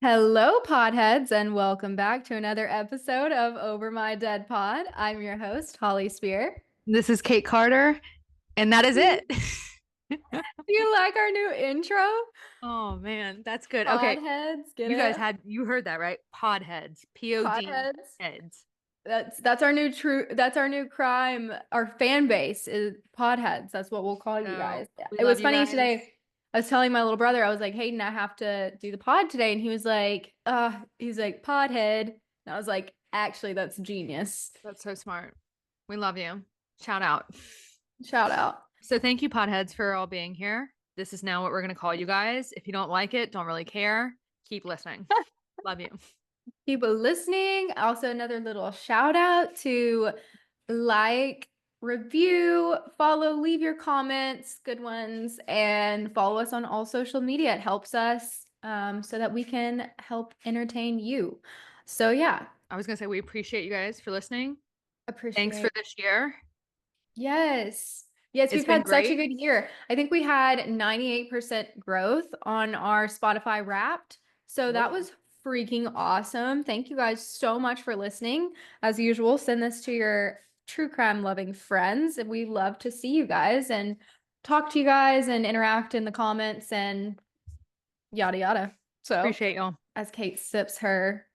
Hello, podheads, and welcome back to another episode of Over My Dead Pod. I'm your host, Holly Spear. This is Kate Carter, and that is Do it. you like our new intro? Oh man, that's good. Okay, Podheads, get you guys it? you heard that right? Pod heads, Pod Podheads. heads. That's our new crime. Our fan base is podheads. That's what we'll call you So guys. Yeah. we It love was you funny guys. today. I was telling my little brother, I was like, Hayden, I have to do the pod today. And he was like, he's like, podhead. And I was like, actually, that's genius. That's so smart. We love you. Shout out. Shout out. So thank you, podheads, for all being here. This is now what we're gonna call you guys. If you don't like it, don't really care. Keep listening. Love you. People listening. Also, another little shout out to like, review, follow, leave your comments, good ones, and follow us on all social media. It helps us so that we can help entertain you. So, yeah, I was gonna say we appreciate you guys for listening. Thanks for appreciate. this year. Yes. Yes, It's we've been had such a great. good year. I think we had 98% growth on our Spotify Wrapped. So that Whoa. was freaking awesome. Thank you guys so much for listening. As usual, send this to your true crime loving friends. And we love to see you guys and talk to you guys and interact in the comments and yada yada. So, Appreciate y'all. as Kate sips her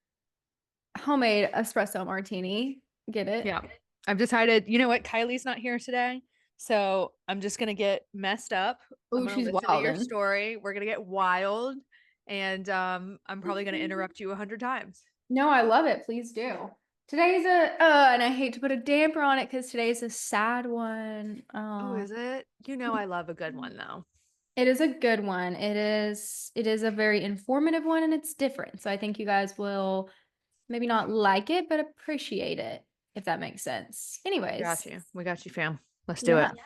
homemade espresso martini, get it? Yeah. I've decided, you know what? Kylie's not here today. So I'm just going to get messed up. I'm Oh, going to she's listen to your wildin'. story. We're going to get wild. And I'm probably going to interrupt you 100 times. No, I love it. Please do. Today's and I hate to put a damper on it because today's a sad one. Oh, is it? You know, I love a good one, though. It is a good one. It is a very informative one and it's different. So I think you guys will maybe not like it, but appreciate it, if that makes sense. Got Anyways, you. We got you, fam. Let's do it. yeah.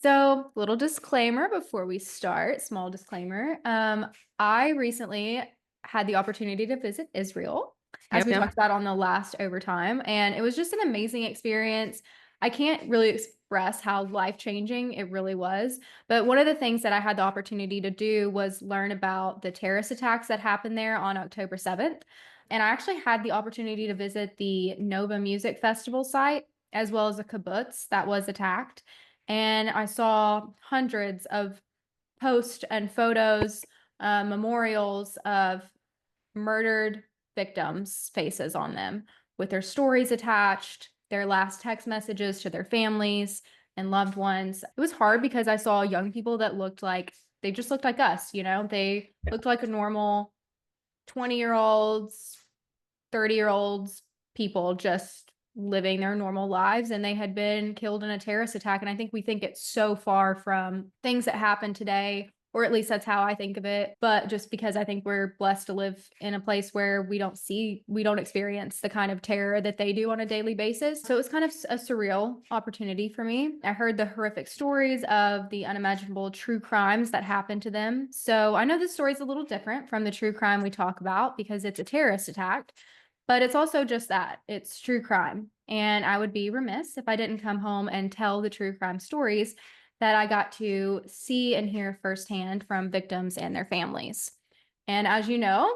So, little disclaimer before we start, small disclaimer. I recently had the opportunity to visit Israel, as Yep. we talked about on the last overtime, and it was just an amazing experience. I can't really express how life-changing it really was, but one of the things that I had the opportunity to do was learn about the terrorist attacks that happened there on October 7th. And I actually had the opportunity to visit the Nova Music Festival site as well as a kibbutz that was attacked. And I saw hundreds of posts and photos, memorials of murdered victims' faces on them with their stories attached, their last text messages to their families and loved ones. It was hard because I saw young people that looked like they just looked like us, they looked like a normal 20-year-olds, 30-year-olds, people just living their normal lives, and they had been killed in a terrorist attack. And I think we think it's so far from things that happen today, or at least that's how I think of it. But just because I think we're blessed to live in a place where we don't experience the kind of terror that they do on a daily basis. So it was kind of a surreal opportunity for me. I heard the horrific stories of the unimaginable true crimes that happened to them. So I know this story is a little different from the true crime we talk about because it's a terrorist attack. But it's also just that it's true crime. And I would be remiss if I didn't come home and tell the true crime stories that I got to see and hear firsthand from victims and their families. And as you know,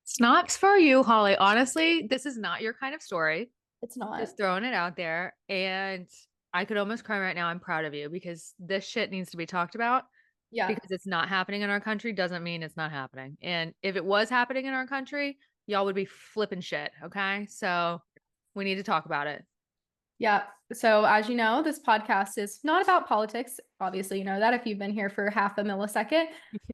Snaps for you, Holly. Honestly, this is not your kind of story. it's not. Just throwing it out there. And I could almost cry right now. I'm proud of you because this shit needs to be talked about Yeah. because it's not happening in our country doesn't mean it's not happening. And if it was happening in our country, y'all would be flipping shit. Okay. So we need to talk about it. Yeah. So, as you know, this podcast is not about politics. Obviously, you know that if you've been here for half a millisecond,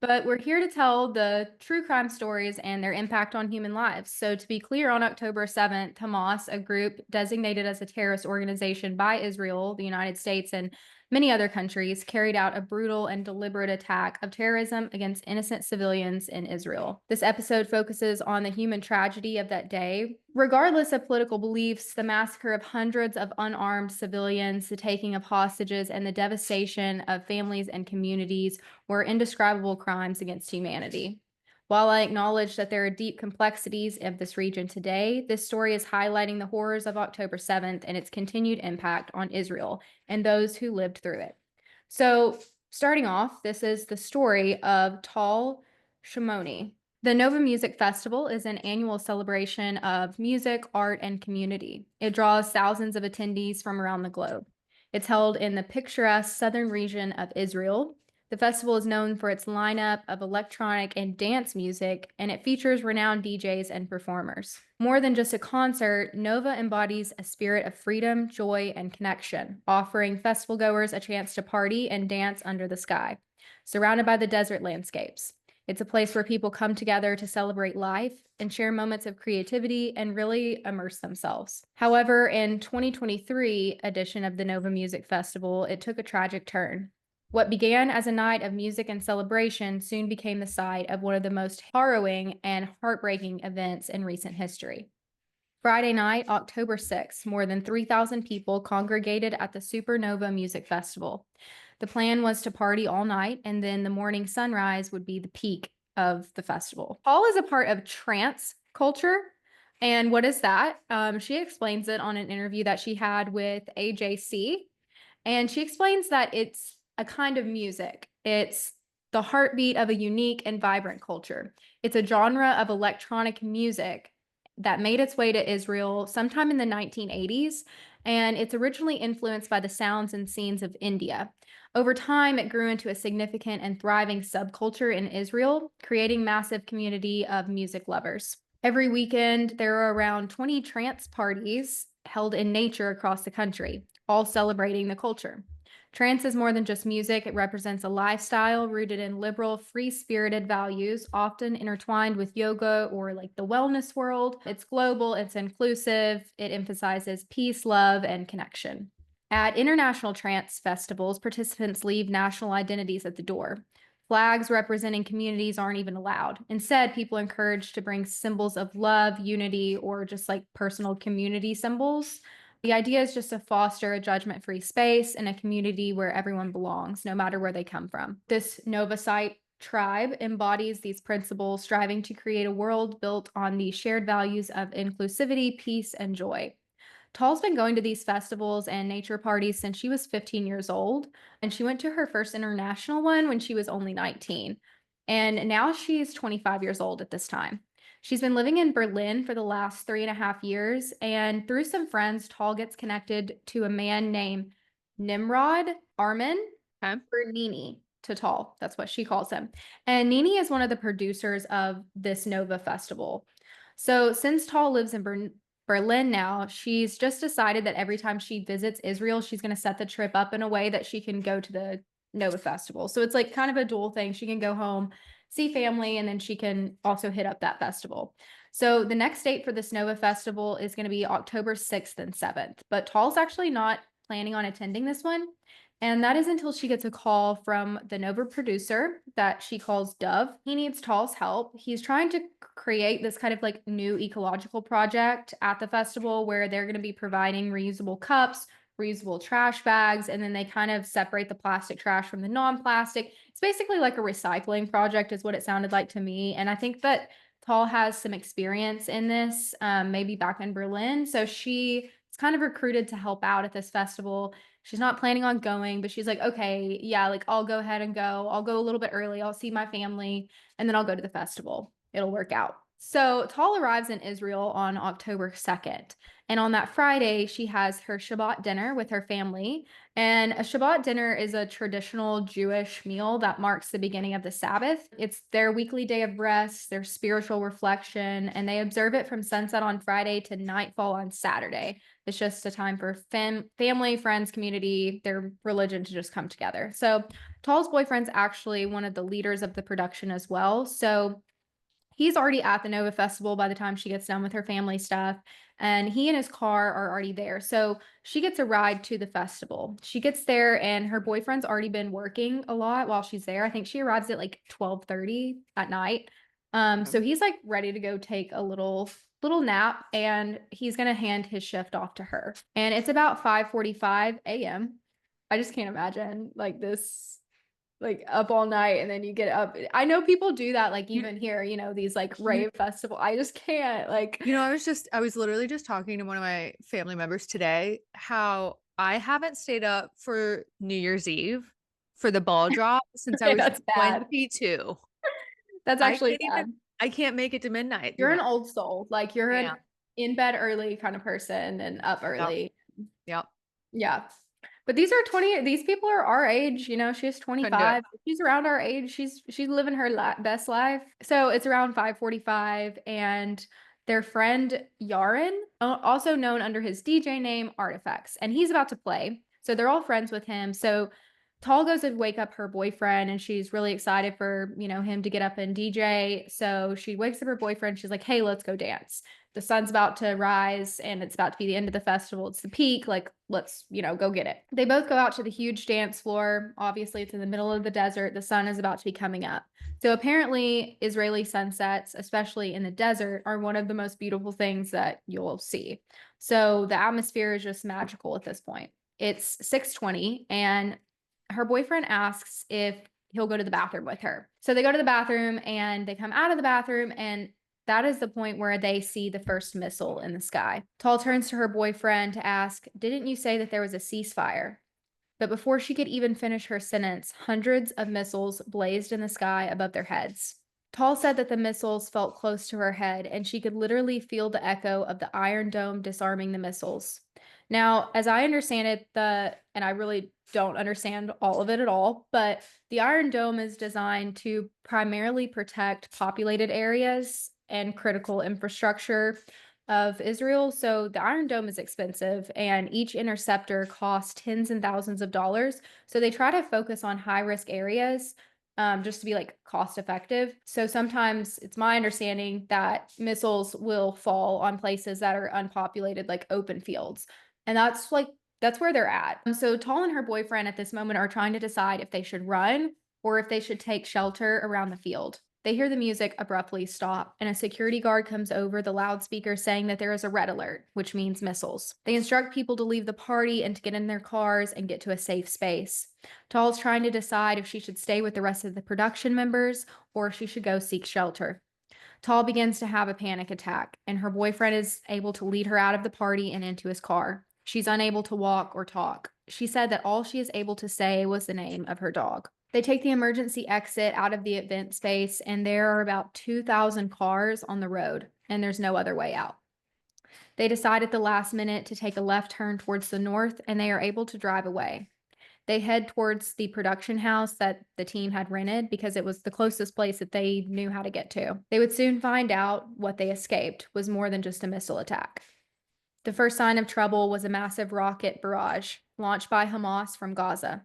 but we're here to tell the true crime stories and their impact on human lives. So, to be clear, on October 7th, Hamas, a group designated as a terrorist organization by Israel, the United States, and many other countries, carried out a brutal and deliberate attack of terrorism against innocent civilians in Israel. This episode focuses on the human tragedy of that day. Regardless of political beliefs, the massacre of hundreds of unarmed civilians, the taking of hostages, and the devastation of families and communities were indescribable crimes against humanity. While I acknowledge that there are deep complexities of this region today, this story is highlighting the horrors of October 7th and its continued impact on Israel and those who lived through it. So, starting off, this is the story of Tal Shimoni. The Nova Music Festival is an annual celebration of music, art, and community. It draws thousands of attendees from around the globe. It's held in the picturesque southern region of Israel. The festival is known for its lineup of electronic and dance music, and it features renowned DJs and performers. More than just a concert, Nova embodies a spirit of freedom, joy, and connection, offering festival goers a chance to party and dance under the sky, surrounded by the desert landscapes. It's a place where people come together to celebrate life and share moments of creativity and really immerse themselves. However, in 2023 edition of the Nova Music Festival, it took a tragic turn. What began as a night of music and celebration soon became the site of one of the most harrowing and heartbreaking events in recent history. Friday night, October 6th, more than 3,000 people congregated at the Supernova Music Festival. The plan was to party all night, and then the morning sunrise would be the peak of the festival. Paul is a part of trance culture. And what is that? She explains it on an interview that she had with AJC. And she explains that it's a kind of music. It's the heartbeat of a unique and vibrant culture. It's a genre of electronic music that made its way to Israel sometime in the 1980s, and it's originally influenced by the sounds and scenes of India. Over time, it grew into a significant and thriving subculture in Israel, creating massive community of music lovers. Every weekend, there are around 20 trance parties held in nature across the country, all celebrating the culture. Trance is more than just music. It represents a lifestyle rooted in liberal, free-spirited values, often intertwined with yoga or like the wellness world. It's global, it's inclusive, it emphasizes peace, love, and connection. At international trance festivals, participants leave national identities at the door. Flags representing communities aren't even allowed. Instead, people are encouraged to bring symbols of love, unity, or just like personal community symbols. The idea is just to foster a judgment-free space and a community where everyone belongs, no matter where they come from. This Novasite tribe embodies these principles, striving to create a world built on the shared values of inclusivity, peace, and joy. Tall's been going to these festivals and nature parties since she was 15 years old, and she went to her first international one when she was only 19. And now she's 25 years old at this time. She's been living in Berlin for the last 3.5 years, and through some friends, Tall gets connected to a man named Nimrod Armin, Okay. or Nini to Tall. That's what she calls him. And Nini is one of the producers of this Nova Festival. So since Tall lives in Berlin now, she's just decided that every time she visits Israel, she's going to set the trip up in a way that she can go to the Nova Festival. So it's like kind of a dual thing. She can go home, see family, and then she can also hit up that festival. So the next date for this Nova Festival is going to be October 6th and 7th. But Tall's actually not planning on attending this one. And that is until she gets a call from the Nova producer that she calls Dove. He needs Tall's help. He's trying to create this kind of like new ecological project at the festival where they're going to be providing reusable cups, reusable trash bags, and then they kind of separate the plastic trash from the non-plastic. It's basically like a recycling project is what it sounded like to me. And I think that Tall has some experience in this, maybe back in Berlin. So she is kind of recruited to help out at this festival. She's not planning on going, but she's like, okay, yeah, like I'll go ahead and go. I'll go a little bit early. I'll see my family and then I'll go to the festival. It'll work out. So Tal arrives in Israel on October 2nd. And on that Friday, she has her Shabbat dinner with her family. And a Shabbat dinner is a traditional Jewish meal that marks the beginning of the Sabbath. It's their weekly day of rest, their spiritual reflection, and they observe it from sunset on Friday to nightfall on Saturday. It's just a time for family, friends, community, their religion to just come together. So Tall's boyfriend's actually one of the leaders of the production as well. So he's already at the Nova Festival by the time she gets done with her family stuff. And he and his car are already there. So she gets a ride to the festival. She gets there and her boyfriend's already been working a lot while she's there. I think she arrives at like 12:30 at night. So he's like ready to go take a little nap and he's gonna hand his shift off to her. And it's about 5:45 a.m. I just can't imagine like this like up all night and then you get up. I know people do that, like You, even here, these like you, rave festival. I just can't like, I was literally just talking to one of my family members today how I haven't stayed up for New Year's Eve for the ball drop since I okay, was that's bad. 22. That's I actually can't even bad. I can't make it to midnight, You're an no. old soul, like, you're Yeah. an in bed early kind of person and up Yep. early. Yep. Yeah. But these people are our age, she's Couldn't do it. 25. She's around our age. She's living her best life. So it's around 5:45 and their friend Yaren, also known under his DJ name Artifacts, and he's about to play. So they're all friends with him. So Tall goes to wake up her boyfriend and she's really excited for, him to get up and DJ. So she wakes up her boyfriend. She's like, "Hey, let's go dance. The sun's about to rise and it's about to be the end of the festival. It's the peak. Like, let's, go get it." They both go out to the huge dance floor. Obviously, it's in the middle of the desert. The sun is about to be coming up. So apparently, Israeli sunsets, especially in the desert, are one of the most beautiful things that you'll see. So the atmosphere is just magical at this point. It's 6:20 and her boyfriend asks if he'll go to the bathroom with her. So they go to the bathroom and they come out of the bathroom, and that is the point where they see the first missile in the sky. Tall turns to her boyfriend to ask, "Didn't you say that there was a ceasefire?" But before she could even finish her sentence, hundreds of missiles blazed in the sky above their heads. Tall said that the missiles felt close to her head, and she could literally feel the echo of the Iron Dome disarming the missiles. Now, as I understand it, and I really don't understand all of it at all, but the Iron Dome is designed to primarily protect populated areas and critical infrastructure of Israel. So the Iron Dome is expensive and each interceptor costs tens and thousands of dollars. So they try to focus on high risk areas, just to be like cost effective. So sometimes it's my understanding that missiles will fall on places that are unpopulated, like open fields. And that's where they're at. So Tall and her boyfriend at this moment are trying to decide if they should run or if they should take shelter around the field. They hear the music abruptly stop, and a security guard comes over the loudspeaker saying that there is a red alert, which means missiles. They instruct people to leave the party and to get in their cars and get to a safe space. Tall's trying to decide if she should stay with the rest of the production members or if she should go seek shelter. Tall begins to have a panic attack, and her boyfriend is able to lead her out of the party and into his car. She's unable to walk or talk. She said that all she is able to say was the name of her dog. They take the emergency exit out of the event space, and there are about 2,000 cars on the road, and there's no other way out. They decide at the last minute to take a left turn towards the north, and they are able to drive away. They head towards the production house that the team had rented because it was the closest place that they knew how to get to. They would soon find out what they escaped was more than just a missile attack. The first sign of trouble was a massive rocket barrage launched by Hamas from Gaza.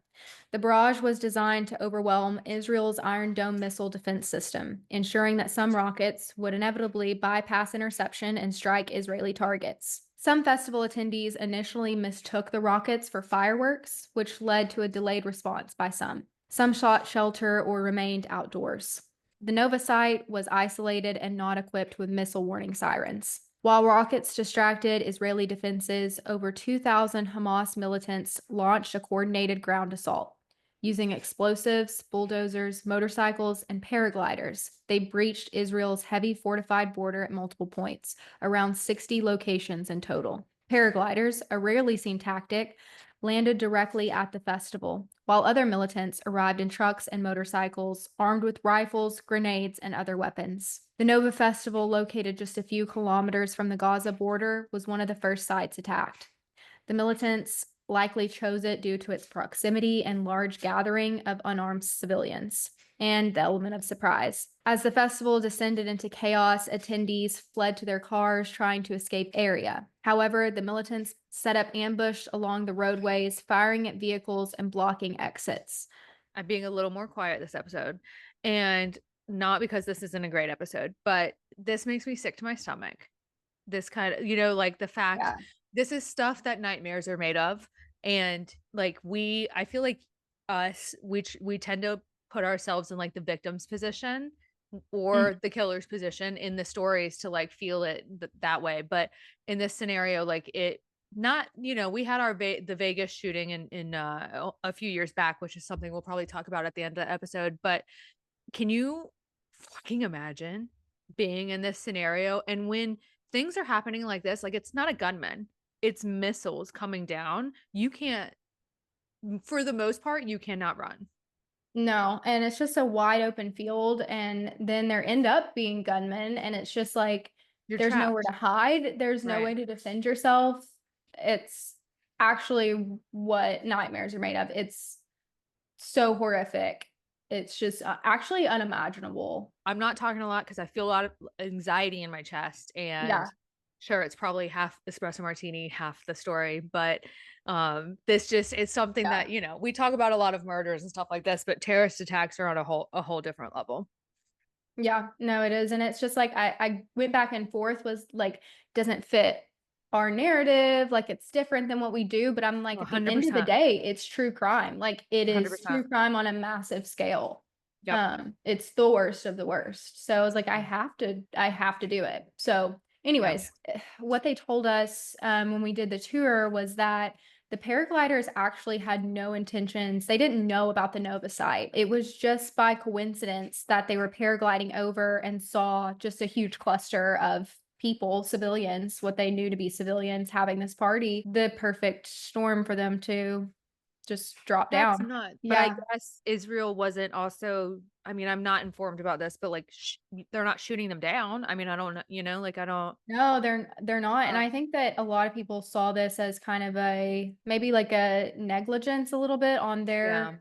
The barrage was designed to overwhelm Israel's Iron Dome missile defense system, ensuring that some rockets would inevitably bypass interception and strike Israeli targets. Some festival attendees initially mistook the rockets for fireworks, which led to a delayed response by some. Some sought shelter or remained outdoors. The Nova site was isolated and not equipped with missile warning sirens. While rockets distracted Israeli defenses, over 2,000 Hamas militants launched a coordinated ground assault. Using explosives, bulldozers, motorcycles, and paragliders, they breached Israel's heavy fortified border at multiple points, around 60 locations in total. Paragliders, a rarely seen tactic, landed directly at the festival, while other militants arrived in trucks and motorcycles, armed with rifles, grenades, and other weapons. The Nova Festival, located just a few kilometers from the Gaza border, was one of the first sites attacked. The militants likely chose it due to its proximity and large gathering of unarmed civilians, and the element of surprise. As the festival descended into chaos, attendees fled to their cars trying to escape area. However, the militants set up ambush along the roadways, firing at vehicles and blocking exits. I'm being a little more quiet this episode, and not because this isn't a great episode, but this makes me sick to my stomach. This kind of, like the fact Yeah. this is stuff that nightmares are made of, and like I feel like we tend to put ourselves in like the victim's position Mm. or the killer's position in the stories to like feel it that way. But in this scenario, like it not, we had the Vegas shooting in a few years back, which is something we'll probably talk about at the end of the episode. But can you fucking imagine being in this scenario and when things are happening like this, like it's not a gunman, it's missiles coming down. You can't, for the most part, you cannot run. No, and it's just a wide open field, and then there end up being gunmen, and it's just like You're there's nowhere trapped. to hide, there's no Right. way to defend yourself. It's actually what nightmares are made of. It's so horrific. It's just actually unimaginable. I'm not talking a lot because I feel a lot of anxiety in my chest, and Yeah, sure, it's probably half espresso martini, half the story, but, this just is something yeah. that, we talk about a lot of murders and stuff like this, but terrorist attacks are on a whole different level. Yeah, no, it is, and it's just like I went back and forth, was like, doesn't fit our narrative, like, it's different than what we do, but I'm like, at the end of the 100%, day, it's true crime, like, it is 100%. true crime on a massive scale. Yep. It's the worst of the worst, so I was like, Yeah. I have to do it. So, Yeah. anyways, what they told us, when we did the tour was that the paragliders actually had no intentions. They didn't know about the Nova site. It was just by coincidence that they were paragliding over and saw just a huge cluster of people, civilians, what they knew to be civilians having this party. The perfect storm for them to just drop That's down. nuts, but I Yeah. guess Israel wasn't also, I mean, I'm not informed about this, but, like, they're not shooting them down. I mean, I don't know, like, I don't No, they're not, and uh, I think that a lot of people saw this as kind of a maybe like a negligence a little bit yeah,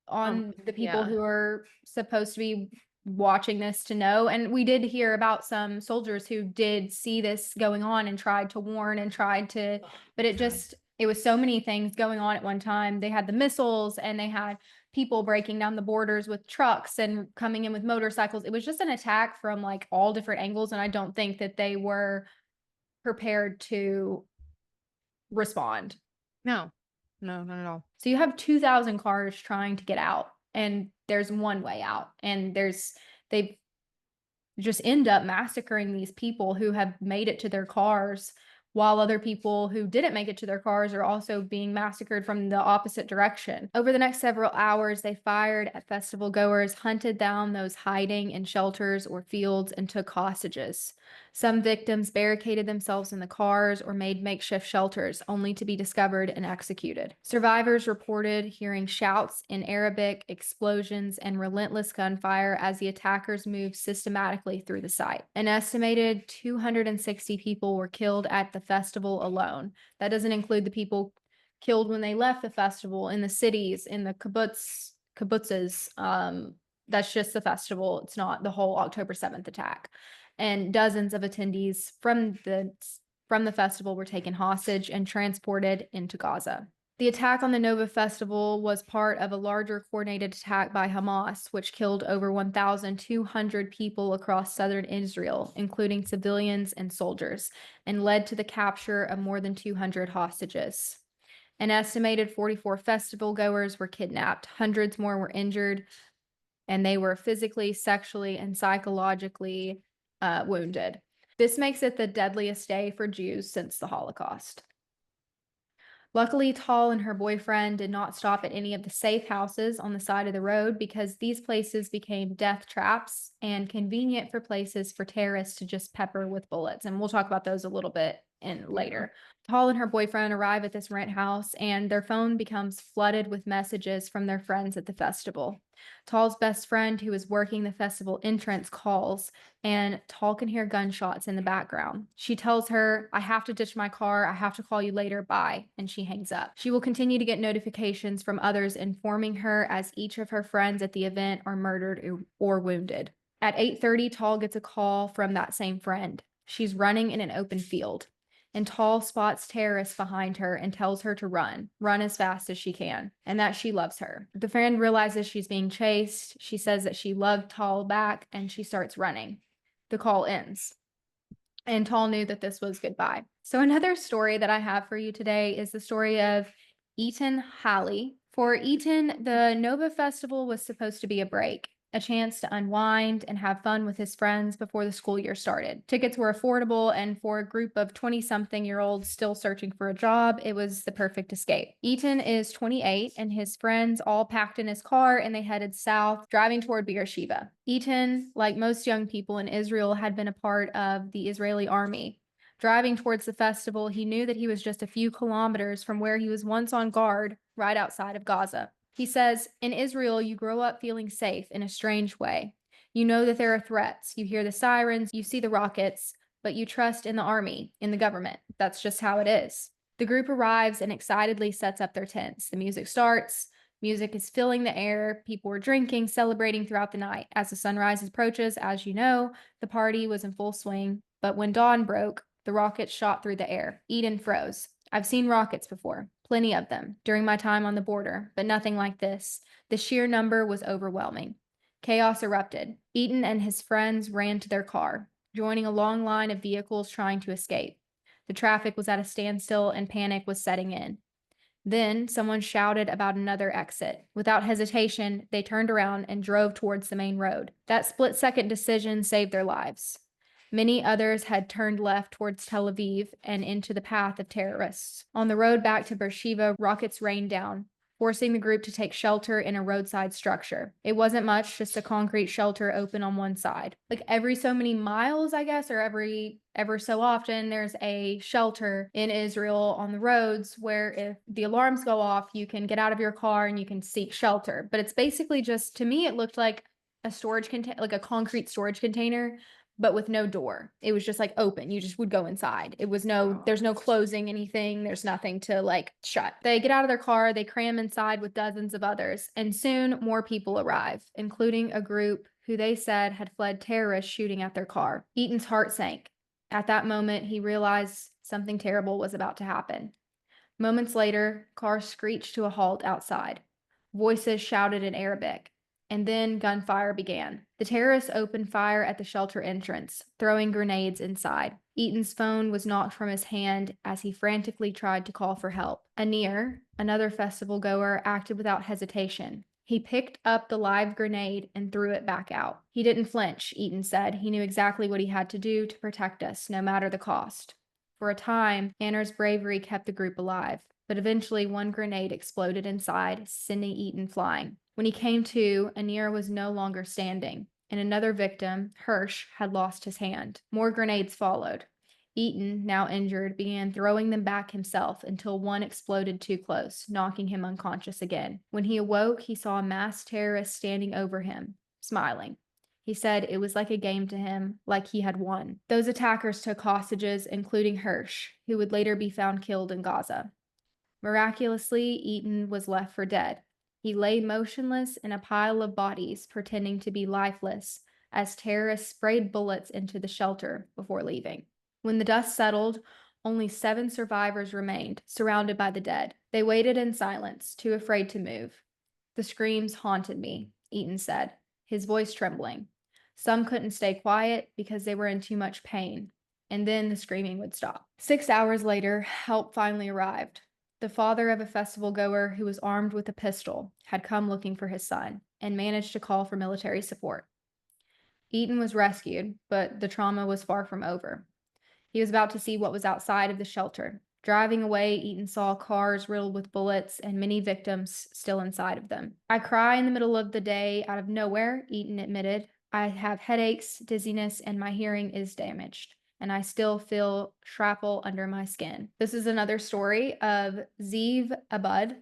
on the people yeah. who are supposed to be watching this to know. And we did hear about some soldiers who did see this going on and tried to warn and tried to, Oh but it god. just, it was so many things going on at one time. They had the missiles and they had people breaking down the borders with trucks and coming in with motorcycles. It was just an attack from like all different angles. And I don't think that they were prepared to respond. No. No, not at all. So you have 2,000 cars trying to get out, and there's one way out, and they just end up massacring these people who have made it to their cars, while other people who didn't make it to their cars are also being massacred from the opposite direction. Over the next several hours, they fired at festival goers, hunted down those hiding in shelters or fields, and took hostages. Some victims barricaded themselves in the cars or made makeshift shelters, only to be discovered and executed. Survivors reported hearing shouts in Arabic, explosions, and relentless gunfire as the attackers moved systematically through the site. An estimated 260 people were killed at the festival alone. That doesn't include the people killed when they left the festival in the cities, in the kibbutzes. That's just the festival. It's not the whole October 7th attack. And dozens of attendees from the festival were taken hostage and transported into Gaza. The attack on the Nova Festival was part of a larger coordinated attack by Hamas, which killed over 1,200 people across southern Israel, including civilians and soldiers, and led to the capture of more than 200 hostages. An estimated 44 festival goers were kidnapped, hundreds more were injured, and they were physically, sexually, and psychologically wounded. This makes it the deadliest day for Jews since the Holocaust. Luckily, Tall and her boyfriend did not stop at any of the safe houses on the side of the road because these places became death traps and convenient for places for terrorists to just pepper with bullets. And we'll talk about those a little bit in Yeah. later. Tall and her boyfriend arrive at this rent house, and their phone becomes flooded with messages from their friends at the festival. Tall's best friend, who is working the festival entrance, calls, and Tall can hear gunshots in the background. She tells her, I have to ditch my car. I have to call you later. Bye. And she hangs up. She will continue to get notifications from others informing her as each of her friends at the event are murdered or wounded. At 8:30, Tall gets a call from that same friend. She's running in an open field, and Tall spots terrorists behind her and tells her to run as fast as she can, and that she loves her. The friend realizes she's being chased. She says that she loved Tall back, and she starts running. The call ends, and Tall knew that this was goodbye. So another story that I have for you today is the story of Eaton Halley. For Eaton, the Nova Festival was supposed to be a break, a chance to unwind and have fun with his friends before the school year started. Tickets were affordable, and for a group of 20-something-year-olds still searching for a job, it was the perfect escape. Eaton is 28, and his friends all packed in his car and they headed south, driving toward Beersheba. Eaton, like most young people in Israel, had been a part of the Israeli army. Driving towards the festival, he knew that he was just a few kilometers from where he was once on guard, right outside of Gaza. He says, in Israel, you grow up feeling safe in a strange way. You know that there are threats. You hear the sirens, you see the rockets, but you trust in the army, in the government. That's just how it is. The group arrives and excitedly sets up their tents. The music starts. Music is filling the air. People are drinking, celebrating throughout the night. As the sunrise approaches, as you know, the party was in full swing. But when dawn broke, the rockets shot through the air. Eden froze. I've seen rockets before, plenty of them, during my time on the border, but nothing like this. The sheer number was overwhelming. Chaos erupted. Eaton and his friends ran to their car, joining a long line of vehicles trying to escape. The traffic was at a standstill and panic was setting in. Then someone shouted about another exit. Without hesitation, they turned around and drove towards the main road. That split-second decision saved their lives. Many others had turned left towards Tel Aviv and into the path of terrorists. On the road back to Beersheba, rockets rained down, forcing the group to take shelter in a roadside structure. It wasn't much, just a concrete shelter open on one side. Like every so many miles, I guess, or ever so often, there's a shelter in Israel on the roads where if the alarms go off, you can get out of your car and you can seek shelter. But it's basically just, to me, it looked like a storage container, like a concrete storage container, but with no door. It was just like open. You just would go inside. There's no closing anything. There's nothing to like shut. They get out of their car, they cram inside with dozens of others, and soon more people arrive, including a group who they said had fled terrorists shooting at their car. Eaton's heart sank. At that moment, he realized something terrible was about to happen. Moments later, cars screeched to a halt outside. Voices shouted in Arabic, and then gunfire began. The terrorists opened fire at the shelter entrance, throwing grenades inside. Eaton's phone was knocked from his hand as he frantically tried to call for help. Anir, another festival goer, acted without hesitation. He picked up the live grenade and threw it back out. He didn't flinch, Eaton said. He knew exactly what he had to do to protect us, no matter the cost. For a time, Anner's bravery kept the group alive, but eventually one grenade exploded inside, sending Eaton flying. When he came to, Anir was no longer standing, and another victim, Hirsch, had lost his hand. More grenades followed. Eaton, now injured, began throwing them back himself until one exploded too close, knocking him unconscious again. When he awoke, he saw a masked terrorist standing over him, smiling. He said it was like a game to him, like he had won. Those attackers took hostages, including Hirsch, who would later be found killed in Gaza. Miraculously, Eaton was left for dead. He lay motionless in a pile of bodies, pretending to be lifeless, as terrorists sprayed bullets into the shelter before leaving. When the dust settled, only 7 survivors remained, surrounded by the dead. They waited in silence, too afraid to move. The screams haunted me, Eaton said, his voice trembling. Some couldn't stay quiet because they were in too much pain, and then the screaming would stop. 6 hours later, help finally arrived. The father of a festival goer who was armed with a pistol had come looking for his son and managed to call for military support. Eaton was rescued, but the trauma was far from over. He was about to see what was outside of the shelter. Driving away, Eaton saw cars riddled with bullets and many victims still inside of them. I cry in the middle of the day out of nowhere, Eaton admitted. I have headaches, dizziness, and my hearing is damaged, and I still feel shrapnel under my skin. This is another story of Ziv Abud,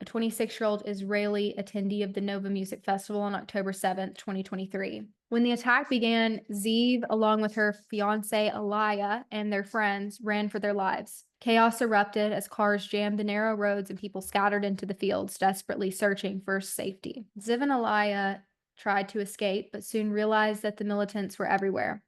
a 26-year-old Israeli attendee of the Nova Music Festival on October 7th, 2023. When the attack began, Ziv, along with her fiancé Alaya and their friends, ran for their lives. Chaos erupted as cars jammed the narrow roads and people scattered into the fields, desperately searching for safety. Ziv and Alaya tried to escape, but soon realized that the militants were everywhere.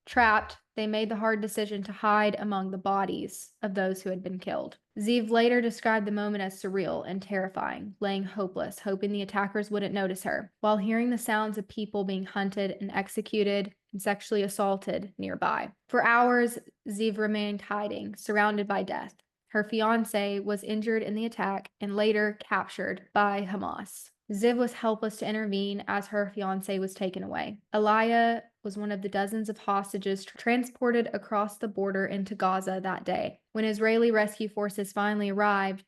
Trapped, they made the hard decision to hide among the bodies of those who had been killed. Ziv later described the moment as surreal and terrifying, laying hopeless, hoping the attackers wouldn't notice her, while hearing the sounds of people being hunted and executed and sexually assaulted nearby. For hours, Ziv remained hiding, surrounded by death. Her fiancé was injured in the attack and later captured by Hamas. Ziv was helpless to intervene as her fiancé was taken away. Alaya was one of the dozens of hostages transported across the border into Gaza that day. When Israeli rescue forces finally arrived,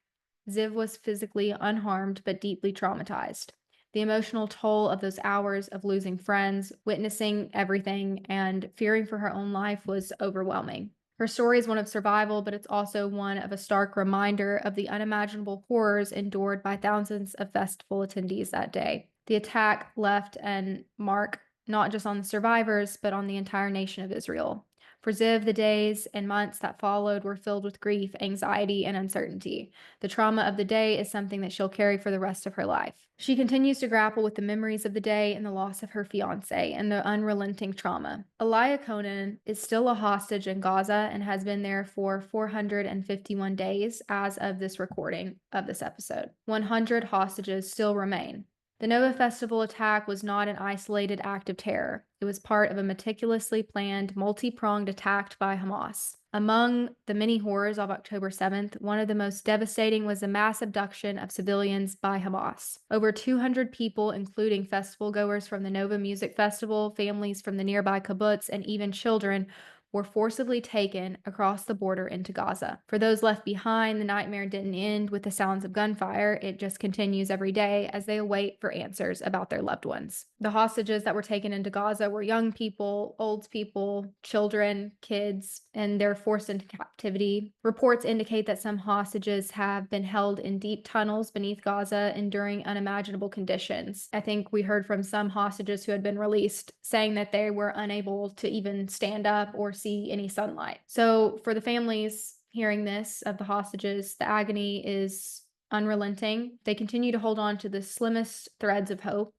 Ziv was physically unharmed but deeply traumatized. The emotional toll of those hours of losing friends, witnessing everything, and fearing for her own life was overwhelming. Her story is one of survival, but it's also one of a stark reminder of the unimaginable horrors endured by thousands of festival attendees that day. The attack left an mark not just on the survivors, but on the entire nation of Israel. For Ziv, the days and months that followed were filled with grief, anxiety, and uncertainty. The trauma of the day is something that she'll carry for the rest of her life. She continues to grapple with the memories of the day and the loss of her fiance and the unrelenting trauma. Elia Conan is still a hostage in Gaza and has been there for 451 days as of this recording of this episode. 100 hostages still remain. The Nova Festival attack was not an isolated act of terror. It was part of a meticulously planned, multi-pronged attack by Hamas. Among the many horrors of October 7th, one of the most devastating was the mass abduction of civilians by Hamas. Over 200 people, including festival goers from the Nova Music Festival, families from the nearby kibbutz, and even children, were forcibly taken across the border into Gaza. For those left behind, the nightmare didn't end with the sounds of gunfire. It just continues every day as they await for answers about their loved ones. The hostages that were taken into Gaza were young people, old people, children, kids, and they're forced into captivity. Reports indicate that some hostages have been held in deep tunnels beneath Gaza, enduring unimaginable conditions. I think we heard from some hostages who had been released saying that they were unable to even stand up or see any sunlight. So, for the families hearing this of the hostages, the agony is unrelenting. They continue to hold on to the slimmest threads of hope,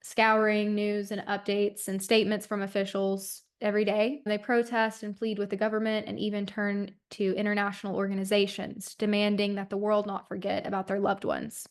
scouring news and updates and statements from officials every day. They protest and plead with the government and even turn to international organizations, demanding that the world not forget about their loved ones.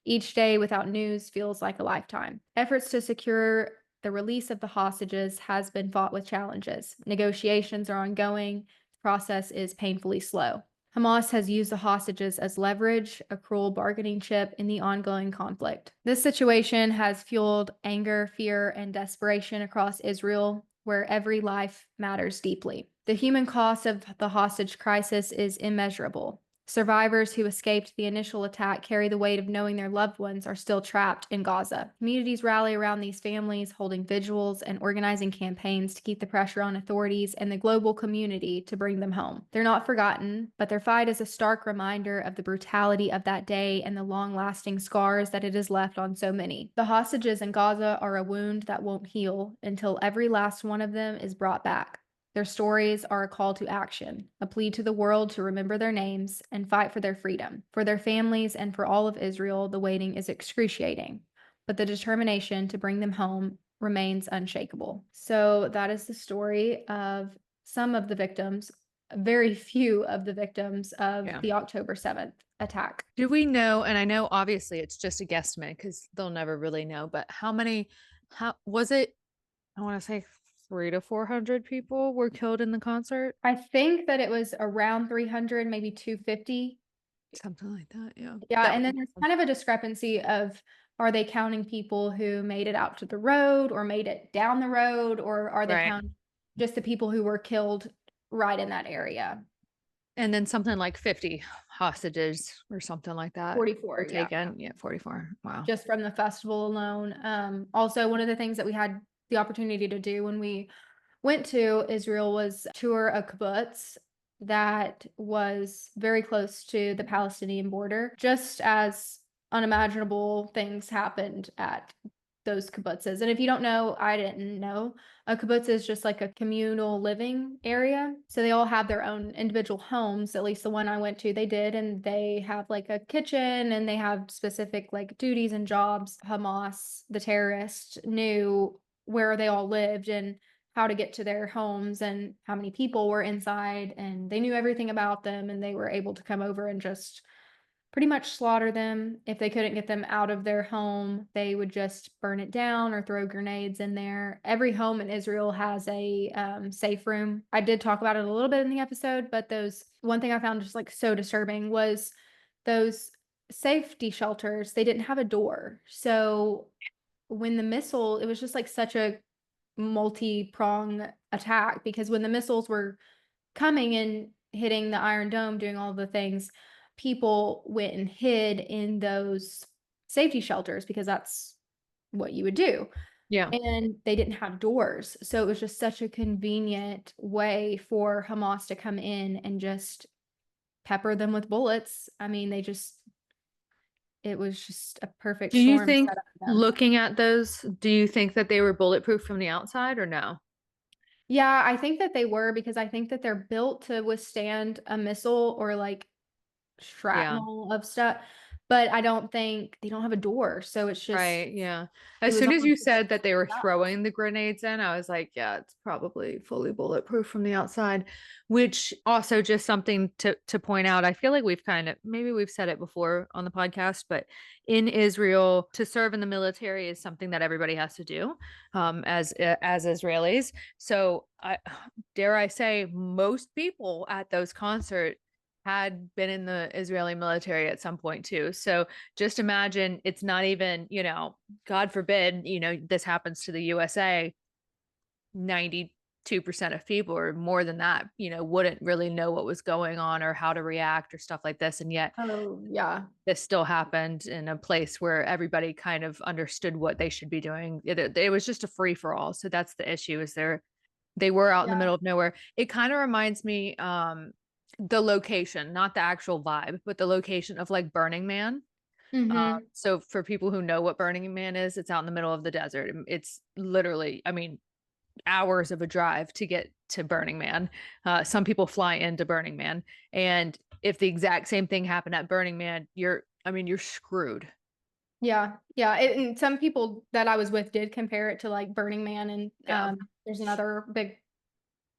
Each day without news feels like a lifetime. Efforts to secure the release of the hostages has been fought with challenges. Negotiations are ongoing. The process is painfully slow. Hamas has used the hostages as leverage, a cruel bargaining chip in the ongoing conflict. This situation has fueled anger, fear, and desperation across Israel, where every life matters deeply. The human cost of the hostage crisis is immeasurable. Survivors who escaped the initial attack carry the weight of knowing their loved ones are still trapped in Gaza. Communities rally around these families, holding vigils and organizing campaigns to keep the pressure on authorities and the global community to bring them home. They're not forgotten, but their fight is a stark reminder of the brutality of that day and the long-lasting scars that it has left on so many. The hostages in Gaza are a wound that won't heal until every last one of them is brought back. Their stories are a call to action, a plea to the world to remember their names and fight for their freedom. For their families and for all of Israel, the waiting is excruciating, but the determination to bring them home remains unshakable. So that is the story of some of the victims, very few of the victims of Yeah. the October 7th attack. Do we know, and I know obviously it's just a guesstimate because they'll never really know, but how was it? I want to say 300 to 400 people were killed in the concert. I think that it was around 300, maybe 250. Something like that. Yeah. Yeah, That and would then make there's sense. kind of a discrepancy of, are they counting people who made it out to the road or made it down the road, or are they Right. counting just the people who were killed right in that area? And then something like 50 hostages or something like that were 44, yeah, taken. Yeah, 44. Wow. just from the festival alone. Also, one of the things that we had the opportunity to do when we went to Israel was tour a kibbutz that was very close to the Palestinian border, just as unimaginable things happened at those kibbutzes. And if you don't know, I didn't know, a kibbutz is just like a communal living area. So they all have their own individual homes. At least the one I went to, they did. And they have like a kitchen and they have specific like duties and jobs. Hamas, the terrorists, knew where they all lived and how to get to their homes and how many people were inside. And they knew everything about them. And they were able to come over and just pretty much slaughter them. If they couldn't get them out of their home, they would just burn it down or throw grenades in there. Every home in Israel has a safe room. I did talk about it a little bit in the episode, but those one thing I found just like so disturbing was those safety shelters, they didn't have a door. So when the missile, it was just like such a multi-prong attack, because when the missiles were coming and hitting the Iron Dome, doing all the things, people went and hid in those safety shelters because that's what you would do. Yeah. and they didn't have doors. So it was just such a convenient way for Hamas to come in and just pepper them with bullets. I mean, it was just a perfect Do you storm think, set up for them. looking at those, do you think that they were bulletproof from the outside or no? Yeah, I think that they were because I think that they're built to withstand a missile or like Yeah. shrapnel of stuff, but I don't think they don't have a door. So it's just, Right, yeah. it As was soon as almost you just said that they were yeah. throwing the grenades in, I was like, yeah, it's probably fully bulletproof from the outside, which also just something to point out. I feel like we've kind of maybe we've said it before on the podcast, but in Israel, to serve in the military is something that everybody has to do, as Israelis. So I dare I say most people at those concerts had been in the Israeli military at some point too. So just imagine it's not even, God forbid, this happens to the USA, 92% of people or more than that, wouldn't really know what was going on or how to react or stuff like this. And yet Oh, yeah. this still happened in a place where everybody kind of understood what they should be doing. It was just a free for all. So that's the issue is they were out in the Yeah. middle of nowhere. It kind of reminds me, the location, not the actual vibe, but the location of like Burning Man. Mhm. So for people who know what Burning Man is, it's out in the middle of the desert. It's literally, I mean, hours of a drive to get to Burning Man. Some people fly into Burning Man, and if the exact same thing happened at Burning Man, you're screwed. Yeah. Yeah, and some people that I was with did compare it to, like, Burning Man, and, Yeah. there's another big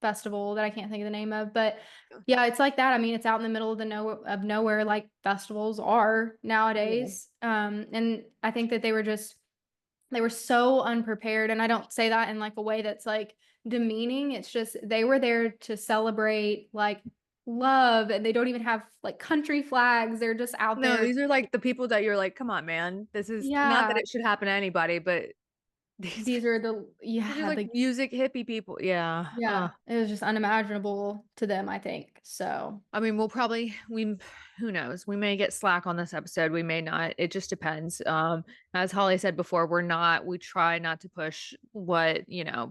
festival that I can't think of the name of, but, yeah, it's like that. I mean, it's out in the middle of the nowhere like festivals are Yeah. nowadays, and I think that they were so unprepared, and I don't say that in, like, a way that's, like, demeaning. It's just they were there to celebrate, like, love, and they don't even have, like, country flags. They're just out No, there. these are like the people that you're like, come on, man. This is not that Yeah, it should happen to anybody, but these these are the these are yeah, like the music hippie people. Yeah. yeah, it was just unimaginable to them, I think, so I mean, who knows? We may get slack on this episode, we may not. It just depends. As Holly said before, we try not to push what,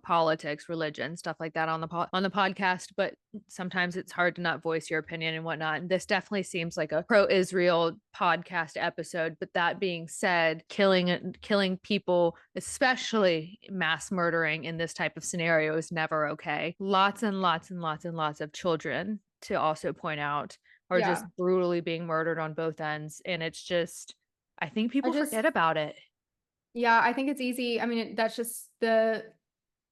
politics, religion, stuff like that on on the podcast, but sometimes it's hard to not voice your opinion and whatnot. And this definitely seems like a pro-Israel podcast episode. But that being said, killing people, especially mass murdering in this type of scenario is never okay. Lots and lots and lots and lots of children to also point out are just yeah. brutally being murdered on both ends. And it's just, I think I people just forget about it. yeah, I think it's easy. I mean, that's just the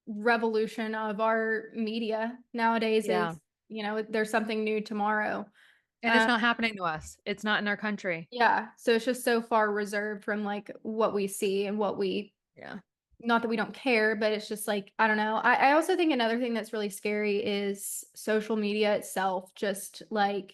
revolution of our media nowadays Yeah. is, there's something new tomorrow. And it's Uh, not happening to us. It's not in our country. yeah, so it's just so far reserved from, like, what we see and what we Yeah. not that we don't care, but it's just like, I don't know. I also think another thing that's really scary is social media itself, just like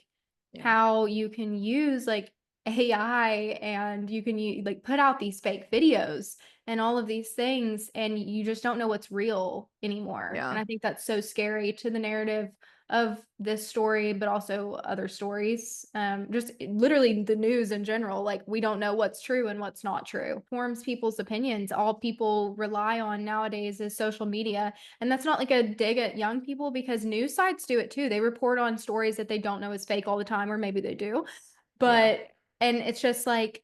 Yeah. how you can use like AI and you can like put out these fake videos and all of these things, and you just don't know what's real anymore. And Yeah. I think that's so scary to the narrative of this story, but also other stories. Just literally the news in general. Like, we don't know what's true and what's not true. Forms people's opinions. All people rely on nowadays is social media. And that's not like a dig at young people because news sites do it too. They report on stories that they don't know is fake all the time, or maybe they do. Yeah. But, and it's just like,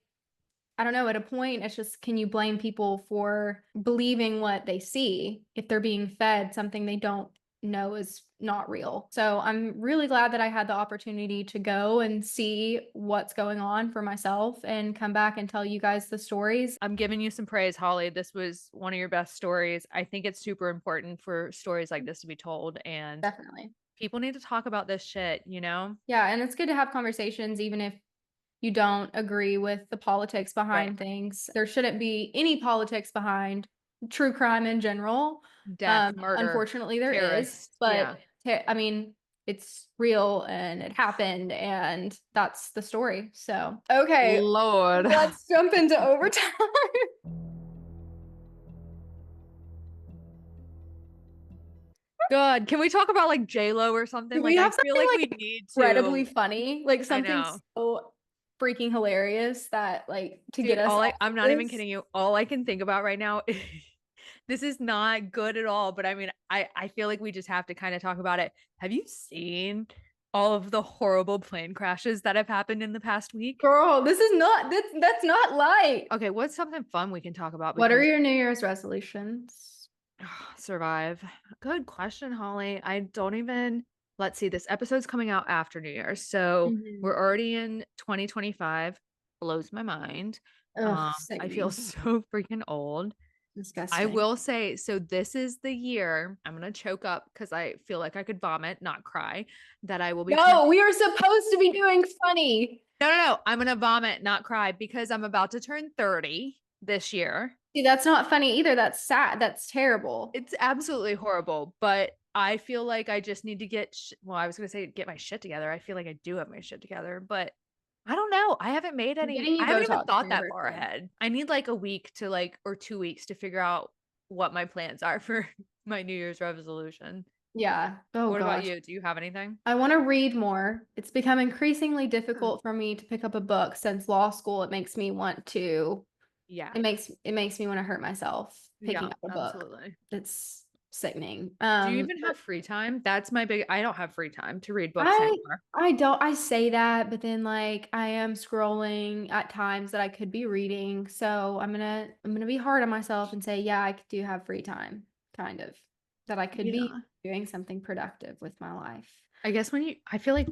I don't know, at a point, it's just, can you blame people for believing what they see if they're being fed something they don't know is not real? So I'm really glad that I had the opportunity to go and see what's going on for myself and come back and tell you guys the stories. I'm giving you some praise, Holly. This was one of your best stories. I think it's super important for stories like this to be told, and Definitely. people need to talk about this shit. Yeah, and it's good to have conversations even if you don't agree with the politics Right. behind things. There shouldn't be any politics behind true crime in general. Death, murder, Unfortunately, there is, terrorists. but Yeah. I mean, it's real and it happened, and that's the story. So, okay, Lord. let's jump into overtime. God, can we talk about like J-Lo or something? Do Like we I have feel something like like we need incredibly to. funny, like I something know. so freaking hilarious that like to get Dude, us off I'm of not even this? kidding you. All I can think about right now This is not good at all, but I mean, I feel like we just have to kind of talk about it. Have you seen all of the horrible plane crashes that have happened in the past week? Girl, this is not that's not light. Okay, what's something fun we can talk about What are because your New Year's resolutions? survive. Good question, Holly. I don't even let's see. This episode's coming out after New Year's. So Mhm. we're already in 2025. Blows my mind. Ugh, I feel same. so freaking old. I Disgusting. will say, so this is the year I'm gonna choke up because I feel like I could vomit, not cry, that I will be turning. No, we are supposed to be doing funny. No, no, no. I'm gonna vomit, not cry, because I'm about to turn 30 this year. See, that's not funny either. That's sad. That's terrible. It's absolutely horrible, but I feel like I just need to well, I was gonna say get my shit together. I feel like I do have my shit together, but I don't know. I'm getting I you haven't even Botox for thought your that far birthday. ahead. I need like a week to like or 2 weeks to figure out what my plans are for my New Year's resolution. Yeah. Oh What about gosh. you? Do you have anything? I want to read more. It's become increasingly Hmm. difficult for me to pick up a book since law school. It makes me want to, Yeah. it makes me want to hurt myself picking Yeah, up a book. absolutely. It's sickening. Do you even have free time? That's my big I don't have free time to read books I anymore. I don't I say that, but then like I am scrolling at times that I could be reading. So I'm gonna be hard on myself and say, yeah, do have free time, kind of. That I could be Yeah. doing something productive with my life. I guess I feel like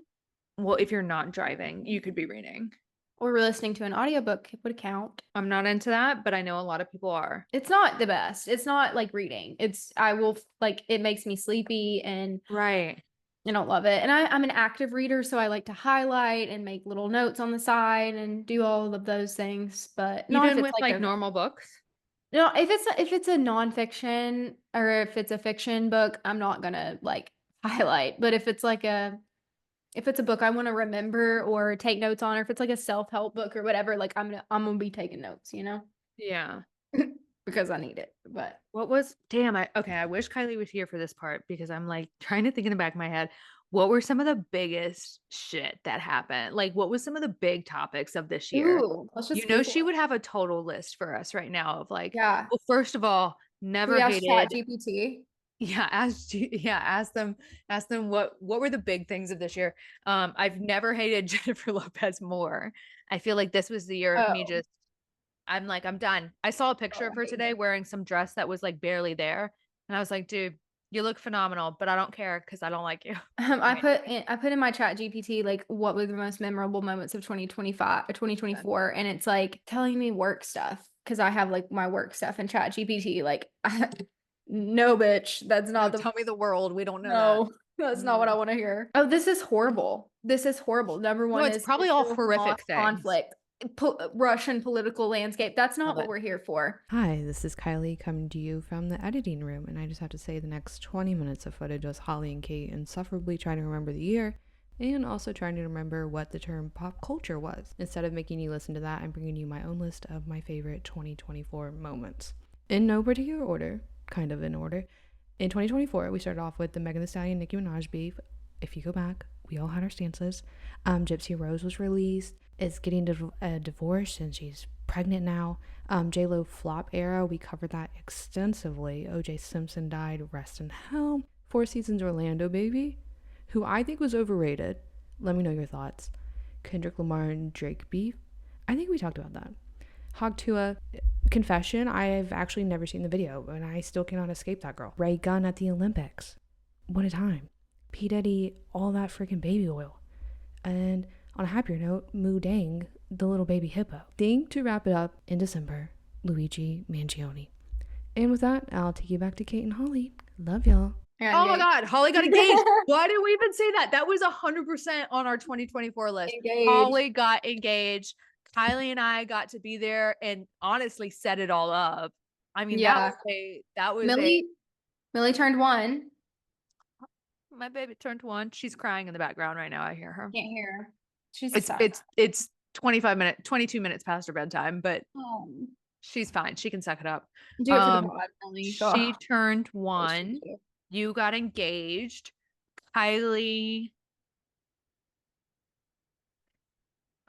well, if you're not driving, you could be reading. Or listening to an audiobook would count. I'm not into that, but I know a lot of people are. It's not the best. It's not like reading. I will like it makes me sleepy and Right. I don't love it. And I'm an active reader, so I like to highlight and make little notes on the side and do all of those things. But not if Even it's with like like a normal books? no, if it's a nonfiction or if it's a fiction book, I'm not gonna like highlight. But if it's a book I want to remember or take notes on, or if it's like a self-help book or whatever, like I'm gonna be taking notes, Yeah. because I need it. But What was damn, okay, I wish Kylie was here for this part because I'm like trying to think in the back of my head, what were some of the biggest shit that happened? Like what was some of the big topics of this year? ooh, let's You just know, Google she it. would have a total list for us right now of like, Yeah. well, first of all, Should never we ask Chat hated. GPT? Yeah, ask them what were the big things of this year. I've never hated Jennifer Lopez more. I feel like this was the year of me Oh, just I'm like, I'm done. I saw a picture oh, of I her hate today her. wearing some dress that was like barely there. And I was like, dude, you look phenomenal, but I don't care because I don't like you right I put in my Chat GPT like what were the most memorable moments of 2025 or now. 2024, and it's like telling me work stuff because I have like my work stuff in Chat GPT. Like, no, bitch, that's No, not the tell me the world. We don't know that. no, that's not what I No. want to hear. Oh, this is horrible. This is horrible. Number No, one it's is probably all Israel Hamas horrific things. conflict, Russian political landscape. That's not Love what it. we're here for. Hi, this is Kylie coming to you from the editing room, and I just have to say the next 20 minutes of footage was Holly and Kate insufferably trying to remember the year and also trying to remember what the term pop culture was. Instead of making you listen to that, I'm bringing you my own list of my favorite 2024 moments. In no particular order, kind of in order. In 2024, we started off with the Megan Thee Stallion Nicki Minaj beef. If you go back, we all had our stances. Gypsy Rose was released. Is getting a divorce and she's pregnant now. J-Lo flop era, we covered that extensively. OJ Simpson died, rest in hell. Four Seasons Orlando baby, who I think was overrated. Let me know your thoughts. Kendrick Lamar and Drake beef, I think we talked about that. Hog Tua, confession, I've actually never seen the video and I still cannot escape that girl. Ray Gunn at the Olympics, what a time. P. Diddy, all that freaking baby oil. And on a happier note, Moo Dang, the little baby hippo. Thing to wrap it up in December, Luigi Mangione. And with that, I'll take you back to Kate and Holly. Love y'all. I got Oh my engaged. God, Holly got engaged. Why did we even say that? That was 100% on our 2024 list. Engaged. Holly got engaged. Kylie and I got to be there and honestly set it all up. I mean, Yeah. that was a Millie Millie turned one. my baby turned one. She's crying in the background right now. I hear her. Can't hear her. She's It's excited. it's 22 minutes past her bedtime, but Oh, she's fine. She can suck it up. do it for the pod, Millie. She Oh, turned what should we one. do? You got engaged. Kylie.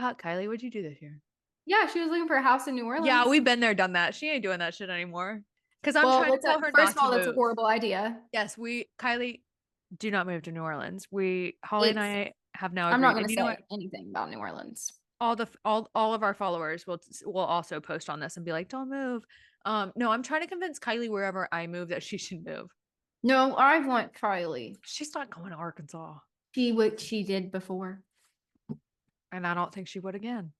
Kylie, what'd you do this year? Yeah, she was looking for a house in New Yeah, Orleans. we've been there, done that. She ain't doing that shit anymore. Because I'm Well, trying to tell her first not of all, to that's a move. horrible idea. Yes, Kylie, do not move to New Orleans. Holly and It's I have now I'm not agreed. gonna And you know say what? anything about New Orleans. All of our followers will also post on this and be like, don't move. No, I'm trying to convince Kylie wherever I move that she should move. No, I want Kylie. She's not going to Arkansas. She did before. And I don't think she would again.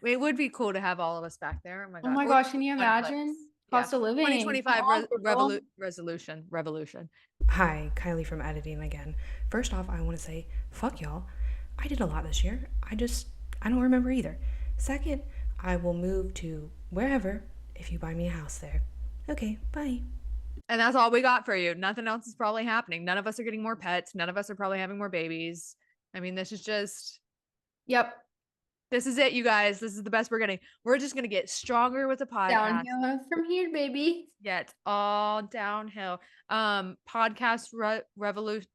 It would be cool to have all of us back there. Oh my Oh God. my Or gosh, can you one place. imagine? Yeah. Cost of living. 2025 Come on, girl. revolution. Hi, Kylie from editing again. First off, I want to say, fuck y'all. I did a lot this year. I don't remember either. Second, I will move to wherever if you buy me a house there. Okay, bye. And that's all we got for you. Nothing else is probably happening. None of us are getting more pets. None of us are probably having more babies. I mean, this is just, Yep. this is it, you guys. This is the best we're getting. We're just going to get stronger with the podcast. Downhill from here, baby. Get all downhill. Podcast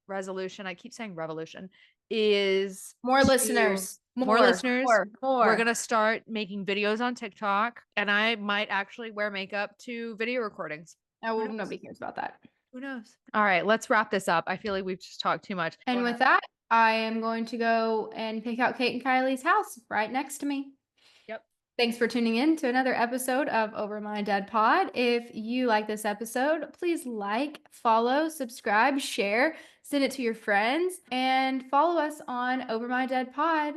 resolution. I keep saying revolution is More to- listeners. More listeners. More. We're gonna start making videos on TikTok, and I might actually wear makeup to video recordings. Oh, nobody cares about that. Who knows? All right, let's wrap this up. I feel like we've just talked too much. And with that, I am going to go and pick out Kate and Kylie's house right next to me. Yep. Thanks for tuning in to another episode of Over My Dead Pod. If you like this episode, please like, follow, subscribe, share, send it to your friends, and follow us on Over My Dead Pod.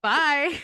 Bye.